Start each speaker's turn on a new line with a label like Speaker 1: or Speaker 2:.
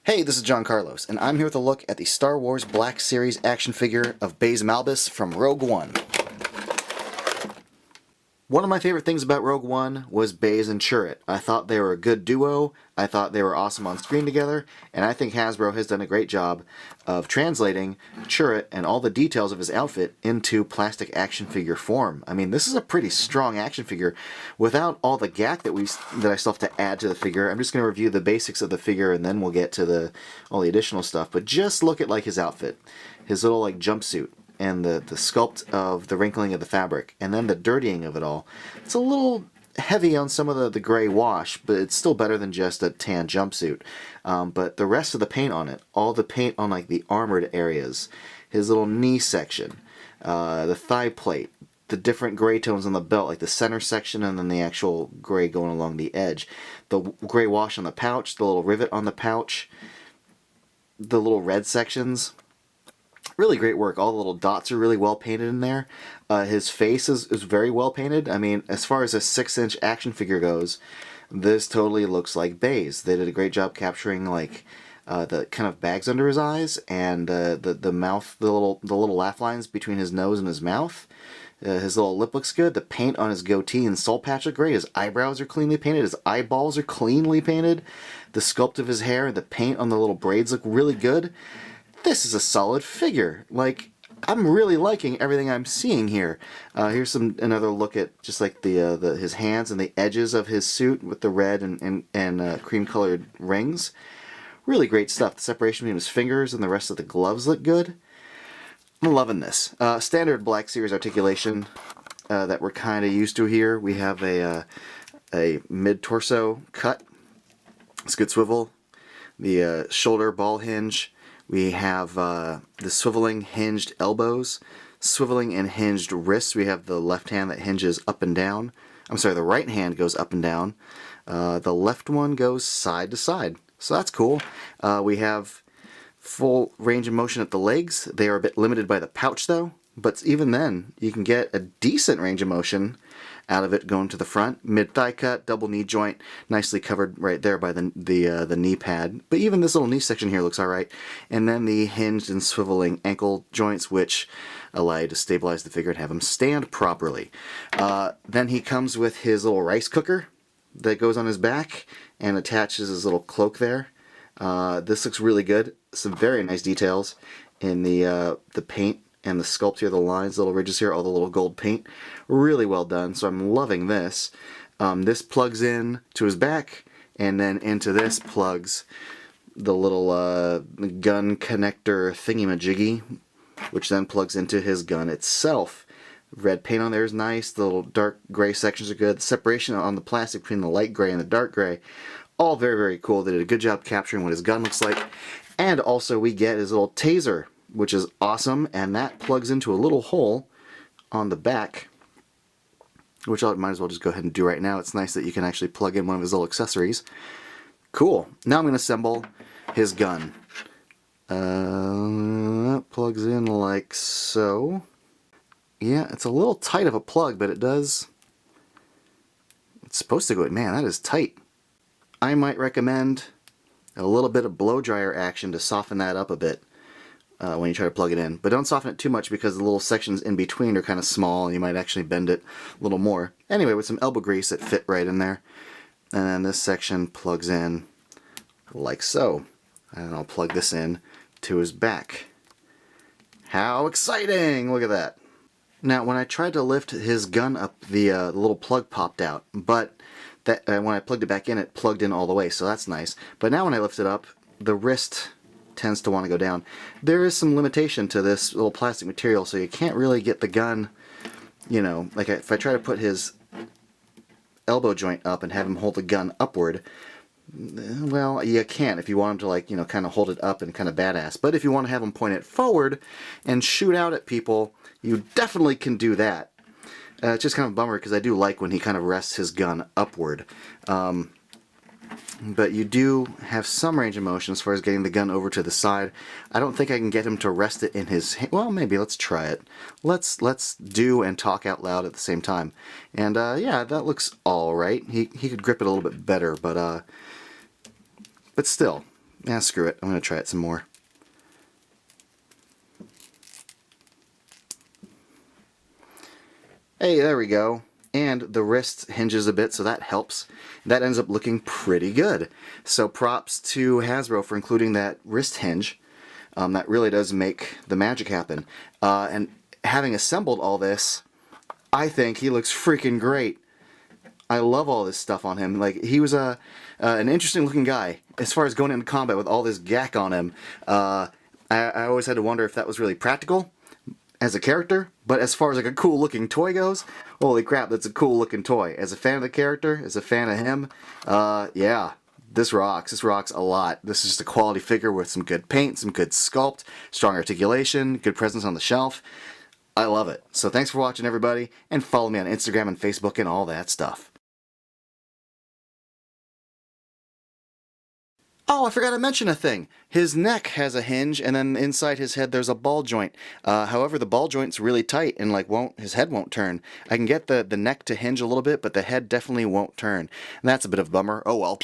Speaker 1: Hey, this is John Carlos, and I'm here with a look at the Star Wars Black Series action figure of Baze Malbus from Rogue One. One of my favorite things about Rogue One was Baze and Chirrut. I thought they were a good duo, I thought they were awesome on screen together, and I think Hasbro has done a great job of translating Chirrut and all the details of his outfit into plastic action figure form. I mean, this is a pretty strong action figure without all the gack that I still have to add to the figure. I'm just going to review the basics of the figure and then we'll get to all the additional stuff. But just look at his outfit, his little jumpsuit, and the sculpt of the wrinkling of the fabric, and then the dirtying of it all. It's a little heavy on some of the gray wash, but it's still better than just a tan jumpsuit. But the rest of the paint on it, all the paint on the armored areas, his little knee section, the thigh plate, the different gray tones on the belt, like the center section and then the actual gray going along the edge, the gray wash on the pouch, the little rivet on the pouch, the little red sections. Really great work. All the little dots are really well painted in there. His face is very well painted. I mean, as far as a 6-inch action figure goes, this totally looks like Baze. They did a great job capturing the kind of bags under his eyes and the mouth, the little laugh lines between his nose and his mouth. His little lip looks good. The paint on his goatee and soul patch look great. His eyebrows are cleanly painted. His eyeballs are cleanly painted. The sculpt of his hair and the paint on the little braids look really good. This is a solid figure. I'm really liking everything I'm seeing here. Here's another look at just his hands and the edges of his suit with the red and cream-colored rings. Really great stuff. The separation between his fingers and the rest of the gloves look good. I'm loving this. Standard Black Series articulation that we're kind of used to here. We have a mid-torso cut. It's good swivel. The shoulder ball hinge. We have the swiveling hinged elbows, swiveling and hinged wrists. We have the left hand that hinges up and down. I'm sorry, the right hand goes up and down. The left one goes side to side. So that's cool. We have full range of motion at the legs. They are a bit limited by the pouch though, but even then you can get a decent range of motion out of it going to the front. Mid-thigh cut, double knee joint, nicely covered right there by the knee pad. But even this little knee section here looks alright. And then the hinged and swiveling ankle joints, which allow you to stabilize the figure and have him stand properly. Then he comes with his little rice cooker that goes on his back and attaches his little cloak there. This looks really good. Some very nice details in the paint and the sculpt here, the lines, the little ridges here, all the little gold paint. Really well done, so I'm loving this. This plugs in to his back, and then into this plugs the little gun connector thingy-majiggy, which then plugs into his gun itself. Red paint on there is nice. The little dark gray sections are good. The separation on the plastic between the light gray and the dark gray, all very, very cool. They did a good job capturing what his gun looks like. And also we get his little taser, which is awesome, and that plugs into a little hole on the back, which I might as well just go ahead and do right now. It's nice that you can actually plug in one of his little accessories. Cool. Now I'm going to assemble his gun. That plugs in like so. Yeah, it's a little tight of a plug, but it's supposed to go, man, that is tight. I might recommend a little bit of blow dryer action to soften that up a bit. When you try to plug it in. But don't soften it too much because the little sections in between are kind of small and you might actually bend it a little more. Anyway, with some elbow grease that fit right in there. And then this section plugs in like so. And I'll plug this in to his back. How exciting! Look at that. Now when I tried to lift his gun up, the little plug popped out. But when I plugged it back in, it plugged in all the way, so that's nice. But now when I lift it up, the wrist tends to want to go down. There is some limitation to this little plastic material, so you can't really get the gun, if I try to put his elbow joint up and have him hold the gun upward, well, you can if you want him to kind of hold it up and kind of badass. But if you want to have him point it forward and shoot out at people, you definitely can do that. It's just kind of a bummer because I do like when he kind of rests his gun upward. But you do have some range of motion as far as getting the gun over to the side. I don't think I can get him to rest it in his hand. Well, maybe. Let's try it. Let's do and talk out loud at the same time. And yeah, that looks all right. He could grip it a little bit better, but still, Screw it. I'm going to try it some more. Hey, there we go. And the wrist hinges a bit, so that helps. That ends up looking pretty good. So props to Hasbro for including that wrist hinge. That really does make the magic happen. And having assembled all this, I think he looks freaking great. I love all this stuff on him. Like, he was an interesting looking guy. As far as going into combat with all this gack on him, I always had to wonder if that was really practical as a character, but as far as like a cool looking toy goes, holy crap, that's a cool looking toy. As a fan of the character, as a fan of him, yeah, this rocks. This rocks a lot. This is just a quality figure with some good paint, some good sculpt, strong articulation, good presence on the shelf. I love it. So thanks for watching, everybody, and follow me on Instagram and Facebook and all that stuff. Oh, I forgot to mention a thing. His neck has a hinge, and then inside his head there's a ball joint. However, the ball joint's really tight, and like his head won't turn. I can get the neck to hinge a little bit, but the head definitely won't turn. And that's a bit of a bummer. Oh well.